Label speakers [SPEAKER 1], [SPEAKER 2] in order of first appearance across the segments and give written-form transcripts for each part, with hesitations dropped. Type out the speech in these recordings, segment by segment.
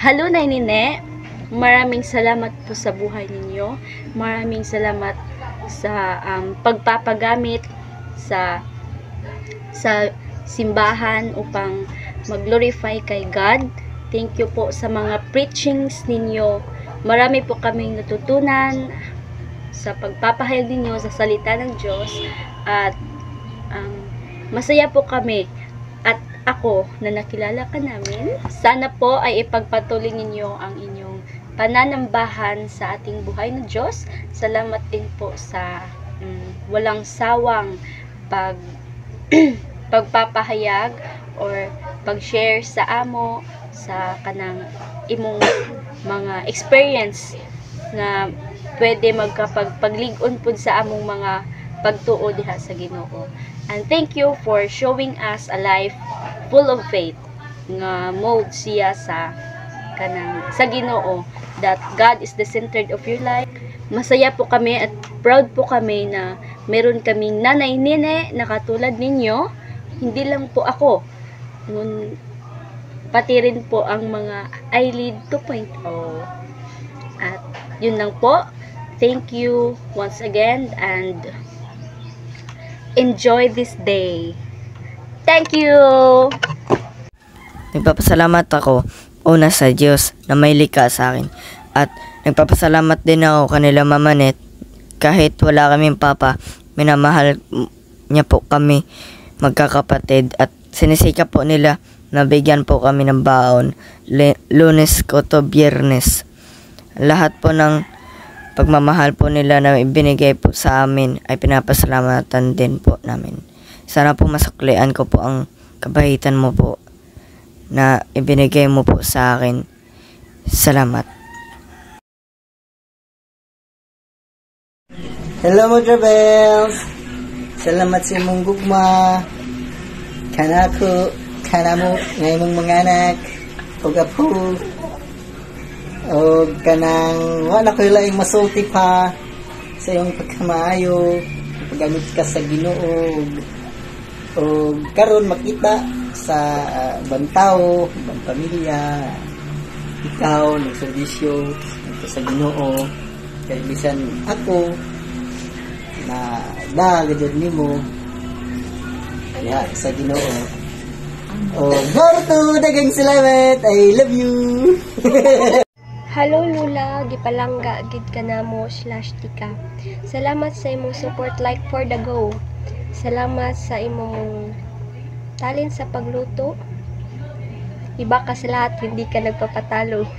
[SPEAKER 1] Hello, Nainine. Maraming salamat po sa buhay ninyo. Maraming salamat sa pagpapagamit sa simbahan upang mag-glorify kay God. Thank you po sa mga preachings ninyo. Marami po kaming natutunan sa pagpapahayag ninyo sa salita ng Diyos at masaya po kami at ako na nakilala ka namin. Sana po ay ipagpatuloy ninyo ang inyong pananambahan sa ating buhay ng Diyos. Salamat din po sa walang sawang pagpapahayag or pag-share sa amo sa kanang imong mga experience na pwede magkapagpagligon pud sa among mga pagtuo diha sa Ginoo. And thank you for showing us a life full of faith nga mold siya sa Ginoo, that God is the center of your life. Masaya po kami at proud po kami na meron kaming nanay nine na katulad ninyo. Hindi lang po ako, pati rin po ang mga iLead 2.0. At yun lang po. Thank you once again and enjoy this day. Thank you!
[SPEAKER 2] Nagpapasalamat ako una sa Diyos na may likha sa akin. At nagpapasalamat din ako kanila Mama Net. Kahit wala kaming papa, minamahal niya po kami magkakapatid. At sinisikap po nila na bigyan po kami ng baon. Lunes ko to Biyernes. Lahat po ng pagmamahal po nila na ibinigay po sa amin ay pinapasalamatan din po namin. Sana po masuklian ko po ang kabaitan mo po na ibinigay mo po sa akin. Salamat.
[SPEAKER 3] Hello mo Travels! Salamat sa imong gugma. Kanako, kanamo, ngay mong mga anak. O gapo. O kanang wala ko laing masulti pa sa iyong pagkamaayo, paggamit ka sa Ginoo. O karon makita sa bantao, bang pamilya, ikaw nagserbisyo sa Ginoo. Kay bisan ako na gadud nimo kaya sa Ginoo. O Gordo, dagang salamat. I love you.
[SPEAKER 4] Hello Lula, gipalangga gid kanamo /tika. Salamat sa imong support like for the go. Salamat sa imong talent sa pagluto. Iba ka sa lahat, hindi ka nagpapatalo.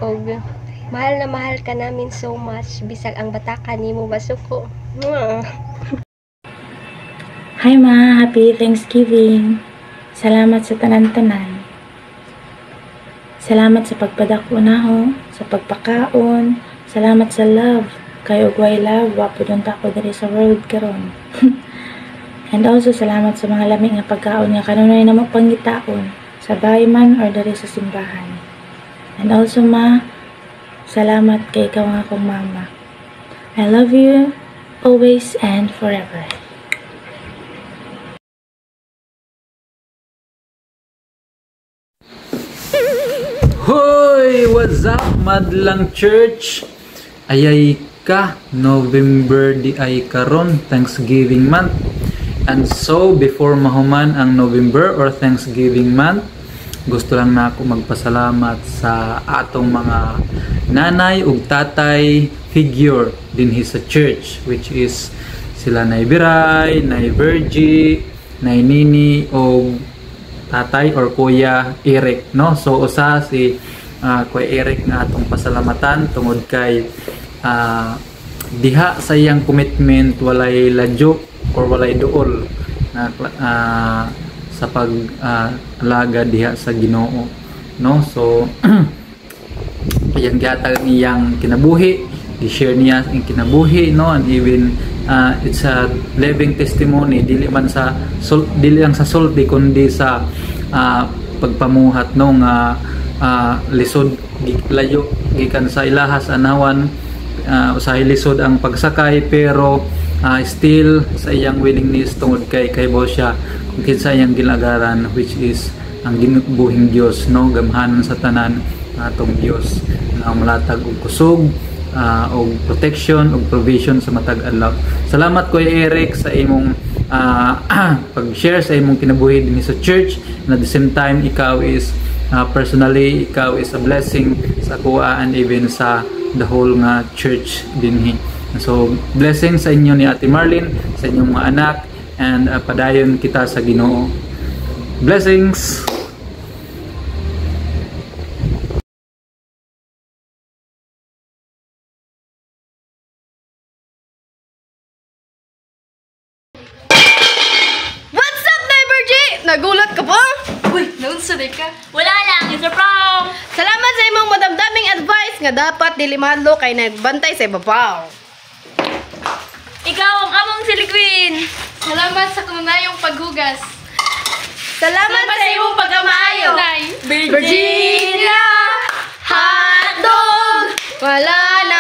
[SPEAKER 4] Og mahal na mahal ka namin so much bisag ang bataka nimo basuko.
[SPEAKER 5] Hi ma, happy Thanksgiving. Salamat sa tanan-tanan. Salamat sa pagpadako naho, sa pagpakaon. Salamat sa love. Kay ugway love, wapo dun tako diri sa world karon. And also salamat sa mga lamig nga pagkaon nga kanunay na mapangitaon sa bahay man or diri sa simbahan. And also ma, salamat kay ikaw nga akong mama. I love you always and forever.
[SPEAKER 6] Hoy! What's up, Madlang Church? Ayay ka, November di ay karon, Thanksgiving month. And so, before mahuman ang November or Thanksgiving month, gusto lang na ako magpasalamat sa atong mga nanay ug tatay figure din sa church, which is sila Nay Biray, Nay Virgie, Nay Nini o tatay or kuya Eric, no? So usa si kuya Eric na atong pasalamatan tungod kay diha sa iyang commitment, walay ladyo or walay duol na sa pag-alaga diha sa Ginoo, no? So ayan gihatag iyang kinabuhi, gi-share niya ang kinabuhi, no? And even it's a living testimony, dili lang sa sulti kundi sa pagpamuhat nung lisod layo gikan sa ilahas anawan, usahay lisod ang pagsakay pero still sa iyang willingness tungod kay kaybo siya kung kinsa iyang gilagaran, which is ang ginubuhing Dios, no? Gamhanan sa tanan atong Dios na ang malatag og kusog og protection og provision sa matag adlaw. Salamat Kuya Eric sa imong pag-share sa imong kinabuhi dinhi sa church, and at the same time ikaw is personally ikaw is a blessing sa kuha and even sa the whole nga church dinhi. So blessing sa inyo ni Ate Marlene, sa inyong mga anak, and padayon kita sa Ginoo. Blessings.
[SPEAKER 7] What's up, Neighbor G? Nagulat ka ba? Uy, naunsaday ka.
[SPEAKER 1] Wala lang, it's a prom!
[SPEAKER 7] Salamat sa imong madamdaming advice nga dapat dili mahadlo kay nagbantay sa ibabaw.
[SPEAKER 1] Ikaw ang among silikwin!
[SPEAKER 7] Salamat sa kunayong paghugas. Salamat sa imong pagkamaayo. Virginia! Hotdog! Wala na